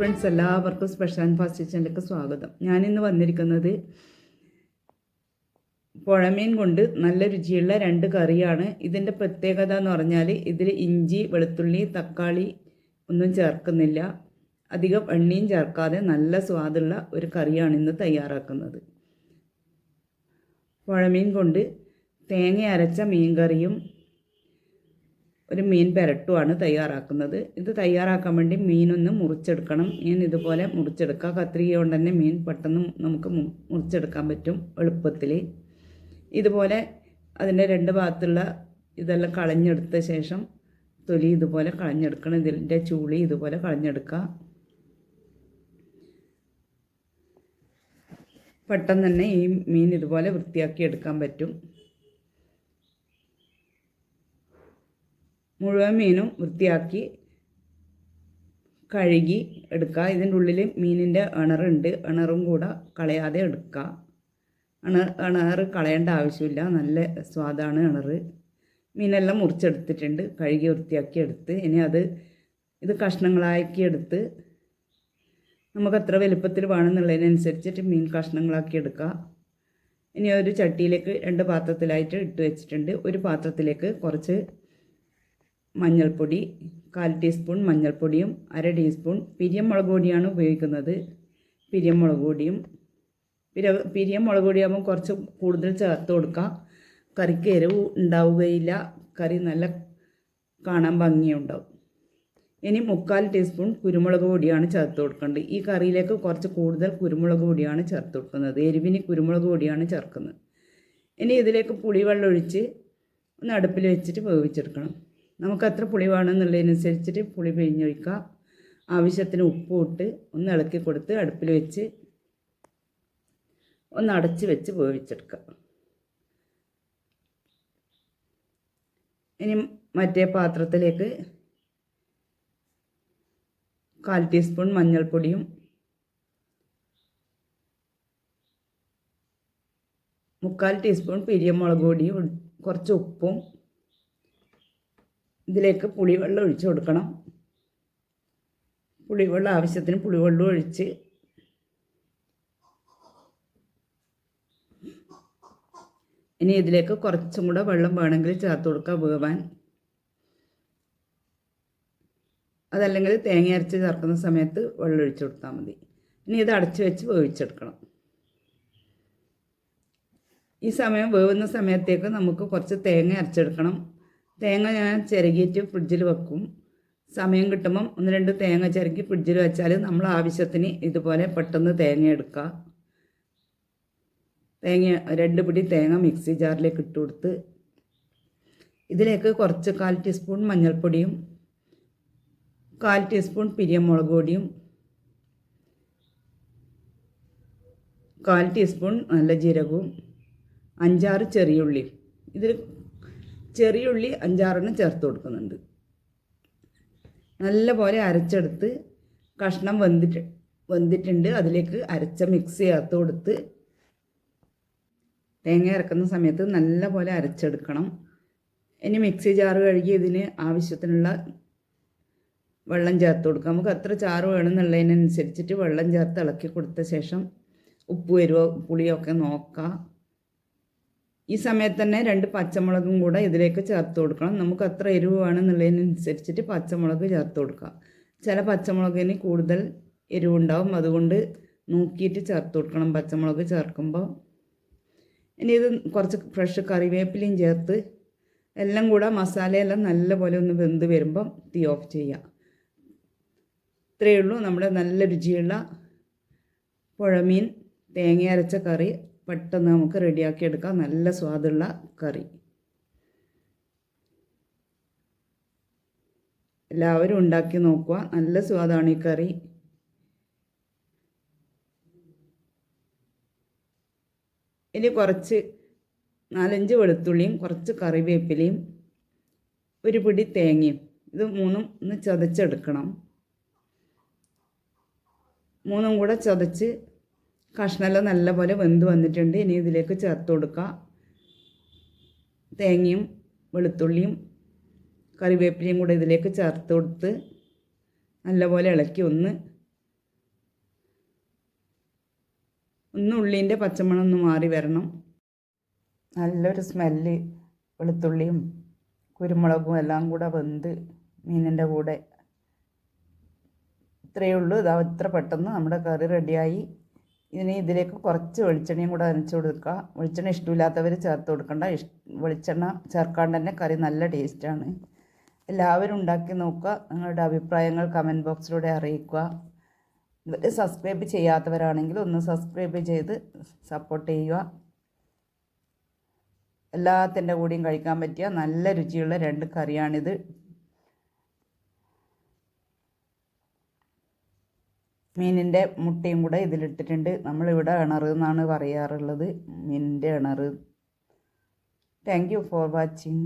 Friends, എല്ലാവർക്കും special and fast കിച്ചണിലേക്ക് സ്വാഗതം. ഞാനിന്ന് വന്നിരിക്കുന്നത് പുഴമീൻ കൊണ്ട് നല്ല രുചിയുള്ള 2 കറിയാണ്. ഇതിൻ്റെ പ്രത്യേകത എന്ന് പറഞ്ഞാൽ ഇതിൽ ഇഞ്ചി, വെളുത്തുള്ളി, തക്കാളി ഒന്നും ചേർക്കുന്നില്ല. അധികം എണ്ണയും ചേർക്കാതെ നല്ല സ്വാദുള്ള ഒരു കറിയാണ് ഇന്ന് തയ്യാറാക്കുന്നത്. പുഴമീൻ കൊണ്ട് തേങ്ങ അരച്ച മീൻ കറിയും ഒരു മീൻ പെരട്ടുമാണ് തയ്യാറാക്കുന്നത്. ഇത് തയ്യാറാക്കാൻ വേണ്ടി മീനൊന്ന് മുറിച്ചെടുക്കണം. മീൻ ഇതുപോലെ മുറിച്ചെടുക്കുക. കത്രിക കൊണ്ട് തന്നെ മീൻ പെട്ടെന്ന് നമുക്ക് മുറിച്ചെടുക്കാൻ പറ്റും എളുപ്പത്തിൽ. ഇതുപോലെ അതിൻ്റെ 2 ഭാഗത്തുള്ള ഇതെല്ലാം കളഞ്ഞെടുത്ത ശേഷം തൊലി ഇതുപോലെ കളഞ്ഞെടുക്കണം. ഇതിൻ്റെ ചൂളി ഇതുപോലെ കളഞ്ഞെടുക്കുക. പെട്ടെന്ന് തന്നെ ഈ മീൻ ഇതുപോലെ വൃത്തിയാക്കി എടുക്കാൻ പറ്റും. മുഴുവൻ മീനും വൃത്തിയാക്കി കഴുകി എടുക്കുക. ഇതിൻ്റെ ഉള്ളിൽ മീനിൻ്റെ ഇണറുണ്ട്. ഇണറും കൂടെ കളയാതെ എടുക്കുക. ഇണറ് കളയേണ്ട ആവശ്യമില്ല, നല്ല സ്വാദാണ് ഇണറ്. മീനെല്ലാം മുറിച്ചെടുത്തിട്ടുണ്ട്, കഴുകി വൃത്തിയാക്കി എടുത്ത്. ഇനി ഇത് കഷ്ണങ്ങളാക്കി എടുത്ത് നമുക്ക് എത്ര വലുപ്പത്തിൽ വേണമെന്നുള്ളതിനനുസരിച്ചിട്ട് മീൻ കഷ്ണങ്ങളാക്കി എടുക്കുക. ഇനി ഒരു ചട്ടിയിലേക്ക് 2 പാത്രത്തിലായിട്ട് ഇട്ട് വെച്ചിട്ടുണ്ട്. ഒരു പാത്രത്തിലേക്ക് കുറച്ച് മഞ്ഞൾപ്പൊടി, 1/4 ടീസ്പൂൺ മഞ്ഞൾപ്പൊടിയും 1/2 ടീസ്പൂൺ പിരിയമുളക് പൊടിയാണ് ഉപയോഗിക്കുന്നത്. പിരിയമുളക് പൊടിയാകുമ്പോൾ കുറച്ച് കൂടുതൽ ചേർത്ത് കൊടുക്കുക. കറിക്ക് എരിവ് ഉണ്ടാവുകയില്ല, കറി നല്ല കാണാൻ ഭംഗിയുണ്ടാവും. ഇനി 1/4 ടീസ്പൂൺ കുരുമുളക് പൊടിയാണ് ചേർത്ത് കൊടുക്കേണ്ടത്. ഈ കറിയിലേക്ക് കുറച്ച് കൂടുതൽ കുരുമുളക് പൊടിയാണ് ചേർത്ത് കൊടുക്കുന്നത്. എരിവിന് കുരുമുളക് പൊടിയാണ് ചേർക്കുന്നത്. ഇനി ഇതിലേക്ക് പുളിവെള്ളം ഒഴിച്ച് ഒന്ന് അടുപ്പിൽ വെച്ചിട്ട് വേവിച്ചെടുക്കണം. നമുക്ക് എത്ര പുളി വേണമെന്നുള്ളതിനനുസരിച്ചിട്ട് പുളി പിഴിഞ്ഞൊഴിക്കുക. ആവശ്യത്തിന് ഉപ്പ് ഇട്ട് ഒന്ന് ഇളക്കി കൊടുത്ത് അടുപ്പിൽ വെച്ച് ഒന്ന് അടച്ച് വെച്ച് വേവിച്ചെടുക്കുക. ഇനി മറ്റേ പാത്രത്തിലേക്ക് 1/4 ടീസ്പൂൺ മഞ്ഞൾപ്പൊടിയും 1/4 ടീസ്പൂൺ പിരിയമുളക് പൊടിയും കുറച്ച് ഉപ്പും ഇതിലേക്ക് പുളിവെള്ളം ഒഴിച്ച് കൊടുക്കണം. ആവശ്യത്തിന് പുളിവെള്ളം ഒഴിച്ച് ഇനി ഇതിലേക്ക് കുറച്ചും കൂടെ വെള്ളം വേണമെങ്കിൽ ചേർത്ത് കൊടുക്കുക വേവാൻ. അതല്ലെങ്കിൽ തേങ്ങ അരച്ച് ചേർക്കുന്ന സമയത്ത് വെള്ളം ഒഴിച്ച് കൊടുത്താൽ മതി. ഇനി ഇത് അടച്ച് വെച്ച് വേവിച്ചെടുക്കണം. ഈ സമയം വേവുന്ന സമയത്തേക്ക് നമുക്ക് കുറച്ച് തേങ്ങ അരച്ചെടുക്കണം. തേങ്ങ ഞാൻ ചിരകിയിട്ട് ഫ്രിഡ്ജിൽ വെക്കും. സമയം കിട്ടുമ്പം 1-2 തേങ്ങ ചിരകി ഫ്രിഡ്ജിൽ വെച്ചാൽ നമ്മൾ ആവശ്യത്തിന് ഇതുപോലെ പെട്ടെന്ന് തേങ്ങ എടുക്കുക. 2 പിടി തേങ്ങ മിക്സി ജാറിലേക്ക് ഇട്ട് കൊടുത്ത് ഇതിലേക്ക് കുറച്ച് 1/4 ടീസ്പൂൺ മഞ്ഞൾപ്പൊടിയും 1/4 ടീസ്പൂൺ പിരിയമുളക് പൊടിയും 1/4 ടീസ്പൂൺ നല്ല ജീരകവും 5-6 ചെറിയുള്ളി, ഇതിൽ ചെറിയുള്ളി 5-6 ചേർത്ത് കൊടുക്കുന്നുണ്ട്. നല്ലപോലെ അരച്ചെടുത്ത് കഷ്ണം വെന്തിട്ടുണ്ട്. അതിലേക്ക് അരച്ച മിക്സ് ചേർത്ത് കൊടുത്ത് തേങ്ങ ഇറക്കുന്ന സമയത്ത് നല്ലപോലെ അരച്ചെടുക്കണം. ഇനി മിക്സി ജാറ് കഴുകി ഇതിന് ആവശ്യത്തിനുള്ള വെള്ളം ചേർത്ത് കൊടുക്കുക. നമുക്ക് എത്ര ചാറ് വേണമെന്നുള്ളതിനനുസരിച്ചിട്ട് വെള്ളം ചേർത്ത് ഇളക്കി കൊടുത്ത ശേഷം ഉപ്പ് വരുമോ പുളിയൊക്കെ നോക്കുക. ഈ സമയത്ത് തന്നെ 2 പച്ചമുളകും കൂടെ ഇതിലേക്ക് ചേർത്ത് കൊടുക്കണം. നമുക്ക് എത്ര എരിവ് വേണമെന്നുള്ളതിനനുസരിച്ചിട്ട് പച്ചമുളക് ചേർത്ത് കൊടുക്കുക. ചില പച്ചമുളകിന് കൂടുതൽ എരിവുണ്ടാവും, അതുകൊണ്ട് നോക്കിയിട്ട് ചേർത്ത് കൊടുക്കണം പച്ചമുളക് ചേർക്കുമ്പോൾ. ഇനി ഇത് കുറച്ച് ഫ്രഷ് കറിവേപ്പിലയും ചേർത്ത് എല്ലാം കൂടെ മസാലയെല്ലാം നല്ലപോലെ ഒന്ന് വെന്ത് വരുമ്പം തീ ഓഫ് ചെയ്യുക. ഇത്രയേ ഉള്ളൂ നമ്മുടെ നല്ല രുചിയുള്ള പുഴമീൻ തേങ്ങ അരച്ച കറി. പെട്ടെന്ന് നമുക്ക് റെഡിയാക്കി എടുക്കാം. നല്ല സ്വാദുള്ള കറി. എല്ലാവരും ഉണ്ടാക്കി നോക്കുക. നല്ല സ്വാദാണ് ഈ കറി. ഇനി കുറച്ച് 4-5 വെളുത്തുള്ളിയും കുറച്ച് കറിവേപ്പിലയും 1 പിടി തേങ്ങയും ഇത് 3ഉം ഒന്ന് ചതച്ചെടുക്കണം. 3ഉം കൂടെ ചതച്ച് കഷ്ണമെല്ലാം നല്ലപോലെ വെന്ത് വന്നിട്ടുണ്ട്. ഇനി ഇതിലേക്ക് ചേർത്ത് കൊടുക്കുക. തേങ്ങയും വെളുത്തുള്ളിയും കറിവേപ്പിലയും കൂടെ ഇതിലേക്ക് ചേർത്ത് കൊടുത്ത് നല്ലപോലെ ഇളക്കി ഒന്ന് ഒന്ന് ഉള്ളീൻ്റെ പച്ചമണം ഒന്ന് മാറി വരണം. നല്ലൊരു സ്മെല്ല്, വെളുത്തുള്ളിയും കുരുമുളകും എല്ലാം കൂടെ വെന്ത് മീനിൻ്റെ കൂടെ. ഇത്രയേ ഉള്ളൂ. ഇതാ ഇത്ര പെട്ടെന്ന് നമ്മുടെ കറി റെഡിയായി. ഇതിലേക്ക് കുറച്ച് വെളിച്ചെണ്ണയും കൂടെ നനച്ച് കൊടുക്കുക. വെളിച്ചെണ്ണ ഇഷ്ടമില്ലാത്തവർ ചേർത്ത് കൊടുക്കണ്ട. വെളിച്ചെണ്ണ ചേർക്കാണ്ട് തന്നെ കറി നല്ല ടേസ്റ്റാണ്. എല്ലാവരും ഉണ്ടാക്കി നോക്കുക. നിങ്ങളുടെ അഭിപ്രായങ്ങൾ കമൻറ്റ് ബോക്സിലൂടെ അറിയിക്കുക. ഇവർ സബ്സ്ക്രൈബ് ചെയ്യാത്തവരാണെങ്കിൽ ഒന്ന് സബ്സ്ക്രൈബ് ചെയ്ത് സപ്പോർട്ട് ചെയ്യുക. എല്ലാത്തിൻ്റെ കൂടെയും കഴിക്കാൻ പറ്റിയ നല്ല രുചിയുള്ള 2 കറിയാണിത്. മീനിൻ്റെ മുട്ടയും കൂടെ ഇതിലിട്ടിട്ടുണ്ട്. നമ്മളിവിടെ ഇണറ് എന്നാണ് പറയാറുള്ളത്, മീനിൻ്റെ ഇണറ്. Thank you for watching.